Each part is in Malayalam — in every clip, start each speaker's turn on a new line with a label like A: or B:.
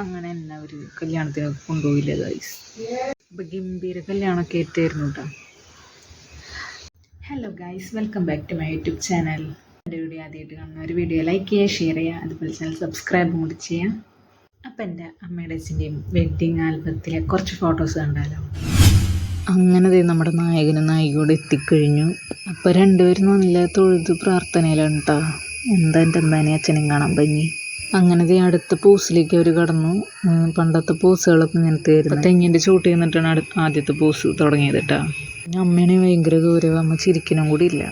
A: അങ്ങനെ തന്നെ ഒരു കല്യാണത്തിന് കൊണ്ടുപോയില്ല ഗൈസ്. അപ്പം ഗംഭീര കല്യാണമൊക്കെ ഏറ്റായിരുന്നു കേട്ടോ. Hello guys, welcome back to my YouTube channel. എൻ്റെ വീഡിയോ ആദ്യമായിട്ട് കാണുന്ന ഒരു വീഡിയോ ലൈക്ക് ചെയ്യുക, ഷെയർ ചെയ്യുക, അതുപോലെ ചാനൽ സബ്സ്ക്രൈബ് കൂടി ചെയ്യാം. അപ്പം എൻ്റെ അമ്മയുടെ അച്ഛൻ്റെയും വെഡ്ഡിങ് ആൽബത്തിലെ കുറച്ച് ഫോട്ടോസ് കണ്ടാലോ. അങ്ങനെ നമ്മുടെ നായകനും നായികയോട് എത്തിക്കഴിഞ്ഞു. അപ്പോൾ രണ്ടുപേരും നല്ല തൊഴുത് പ്രാർത്ഥനയിലാണ് കേട്ടോ. എന്താ എൻ്റെ അമ്മേനെ അച്ഛനും കാണാൻ ഭംഗി. അങ്ങനെ അടുത്ത പോസിലേക്ക് അവർ കടന്നു. പണ്ടത്തെ പോസുകളൊക്കെ ഇങ്ങനത്തെ ആയിരുന്നു. തെങ്ങിൻ്റെ ചൂട്ടി നിന്നിട്ടാണ് ആദ്യത്തെ പോസ് തുടങ്ങിയത് കേട്ടോ. അമ്മേനെ ഭയങ്കര ഗൗരവം, അമ്മ ചിരിക്കണം കൂടി ഇല്ല.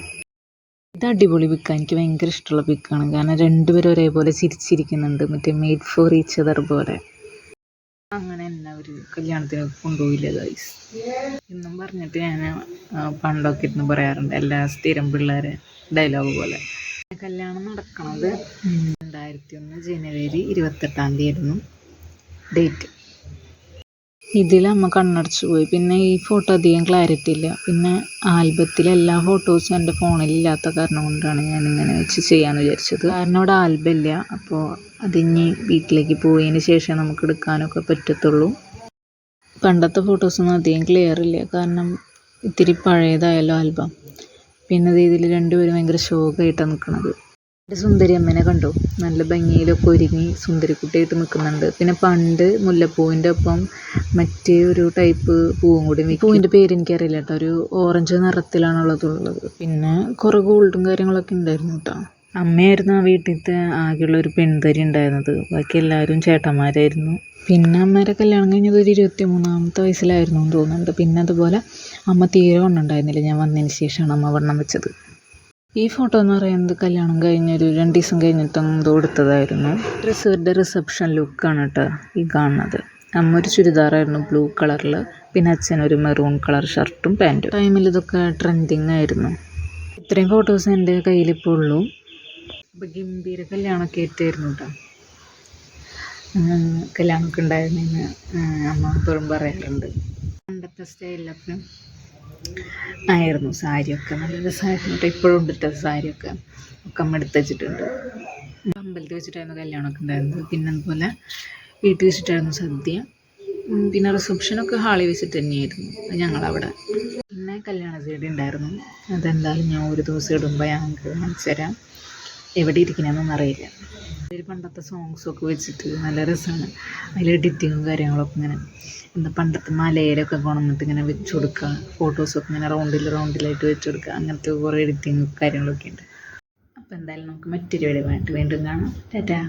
A: ഇത് അടിപൊളി പിക്കാണ്, എനിക്ക് ഭയങ്കര ഇഷ്ടമുള്ള പിക്കാണ്. കാരണം രണ്ടുപേരും ഒരേപോലെ ചിരിച്ചിരിക്കുന്നുണ്ട്, മറ്റേ മെയ്ഡ് ഫോർ ഈച്ച് അതർ പോലെ. അങ്ങനെ തന്നെ ഒരു കല്യാണത്തിന് കൊണ്ടുപോയില്ല ഗൈസ് എന്നും പറഞ്ഞിട്ട് ഞാൻ പണ്ടൊക്കെ ഇരുന്ന് പറയാറുണ്ട്, എല്ലാ സ്ഥിരം പിള്ളേരെ ഡയലോഗ് പോലെ. കല്യാണം നടക്കണത് 2001 ജനുവരി 28 ആയിരുന്നു ഡേറ്റ്. ഇതിലമ്മ കണ്ണടച്ചു പോയി. പിന്നെ ഈ ഫോട്ടോ അധികം ക്ലാരിറ്റി ഇല്ല. പിന്നെ ആൽബത്തിലെ എല്ലാ ഫോട്ടോസും എൻ്റെ ഫോണിലില്ലാത്ത കാരണം കൊണ്ടാണ് ഞാനിങ്ങനെ വെച്ച് ചെയ്യാമെന്ന് വിചാരിച്ചത്. കാരണം അവിടെ ആൽബം ഇല്ല. അപ്പോൾ അതിഞ്ഞ് വീട്ടിലേക്ക് പോയതിന് ശേഷം നമുക്ക് എടുക്കാനൊക്കെ പറ്റത്തുള്ളൂ. പണ്ടത്തെ ഫോട്ടോസൊന്നും അധികം ക്ലിയർ ഇല്ല, കാരണം ഇത്തിരി പഴയതായല്ലോ ആൽബം. പിന്നെ ഇതിൽ രണ്ടുപേരും ഭയങ്കര ശോകമായിട്ടാണ് നിൽക്കുന്നത്. എൻ്റെ സുന്ദരി അമ്മേനെ കണ്ടു, നല്ല ഭംഗിയിലൊക്കെ ഒരുങ്ങി സുന്ദരിക്കുട്ടിയായിട്ട് നിൽക്കുന്നുണ്ട്. പിന്നെ പണ്ട് മുല്ലപ്പൂവിൻ്റെ ഒപ്പം മറ്റേ ഒരു ടൈപ്പ് പൂവും കൂടി, പൂവിൻ്റെ പേര് എനിക്കറിയില്ല കേട്ടോ, ഒരു ഓറഞ്ച് നിറത്തിലാണുള്ളത്. പിന്നെ കുറേ ഗോൾഡും കാര്യങ്ങളൊക്കെ ഉണ്ടായിരുന്നു കേട്ടോ. അമ്മയായിരുന്നു ആ വീട്ടിലത്തെ ആകെയുള്ള ഒരു പെൺതരി ഉണ്ടായിരുന്നത്, ബാക്കി എല്ലാവരും ചേട്ടന്മാരായിരുന്നു. പിന്നെ അമ്മേരെ കല്യാണം കഴിഞ്ഞത് ഒരു 23-ാമത്തെ വയസ്സിലായിരുന്നു എന്ന് തോന്നുന്നുണ്ട്. പിന്നെ അതുപോലെ അമ്മ തീരെ വണ്ണുണ്ടായിരുന്നില്ല. ഞാൻ വന്നതിന് ശേഷമാണ് അമ്മ വണ്ണം വെച്ചത്. ഈ ഫോട്ടോ എന്ന് പറയുന്നത് കല്യാണം കഴിഞ്ഞൊരു 2 ദിവസം കഴിഞ്ഞിട്ട് എന്തോ എടുത്തതായിരുന്നു. ഡ്രസ്സുകളുടെ റിസപ്ഷൻ ലുക്കാണ് കേട്ടോ ഈ കാണുന്നത്. അമ്മ ഒരു ചുരിദാറായിരുന്നു ബ്ലൂ കളറിൽ, പിന്നെ അച്ഛനൊരു മെറൂൺ കളർ ഷർട്ടും പാൻറ്റും. ടൈമിൽ ഇതൊക്കെ ട്രെൻഡിങ് ആയിരുന്നു. ഇത്രയും ഫോട്ടോസ് എൻ്റെ കയ്യിലിപ്പോൾ ഉള്ളൂ. അപ്പോൾ ഗംഭീര കല്യാണമൊക്കെ ഏറ്റായിരുന്നു കേട്ടോ. കല്യാണമൊക്കെ ഉണ്ടായിരുന്നെന്ന് അമ്മ എപ്പോഴും പറയാറുണ്ട്. പണ്ടത്തെ സ്റ്റൈലിലൊക്കെ ആയിരുന്നു. സാരിയൊക്കെ നല്ല രസമായിരുന്നു കേട്ടോ. ഇപ്പോഴും ഉണ്ട് കേട്ടോ സാരിയൊക്കെ, അമ്മ എടുത്ത് വെച്ചിട്ടുണ്ട്. അമ്പലത്തിൽ വെച്ചിട്ടായിരുന്നു കല്യാണമൊക്കെ ഉണ്ടായിരുന്നത്. പിന്നെ അതുപോലെ വീട്ടിൽ വെച്ചിട്ടായിരുന്നു സദ്യ. പിന്നെ റിസപ്ഷനൊക്കെ ഹാളിൽ വെച്ചിട്ട് തന്നെയായിരുന്നു ഞങ്ങളവിടെ. പിന്നെ കല്യാണ സീഡി ഉണ്ടായിരുന്നു. അതെന്തായാലും ഞാൻ ഒരു ദിവസം ഇടുമ്പോൾ ഞങ്ങൾക്ക് കാണിച്ചു തരാം. എവിടെ ഇരിക്കണമെന്നൊന്നും അറിയില്ല. ഒരു പണ്ടത്തെ സോങ്സൊക്കെ വെച്ചിട്ട് നല്ല രസമാണ്. അതിൽ എഡിറ്റിങ്ങും കാര്യങ്ങളൊക്കെ ഇങ്ങനെ എന്താ പണ്ടത്തെ മലയിലൊക്കെ കൊണ്ടുവന്നിട്ട് ഇങ്ങനെ വെച്ച് കൊടുക്കുക, ഫോട്ടോസൊക്കെ ഇങ്ങനെ റൗണ്ടിലായിട്ട് വെച്ച് കൊടുക്കുക, അങ്ങനത്തെ കുറേ എഡിറ്റിങ്ങും കാര്യങ്ങളൊക്കെ ഉണ്ട്. അപ്പോൾ എന്തായാലും നമുക്ക് മറ്റൊരു വീഡിയോ വീണ്ടും കാണാം. ടാറ്റാ.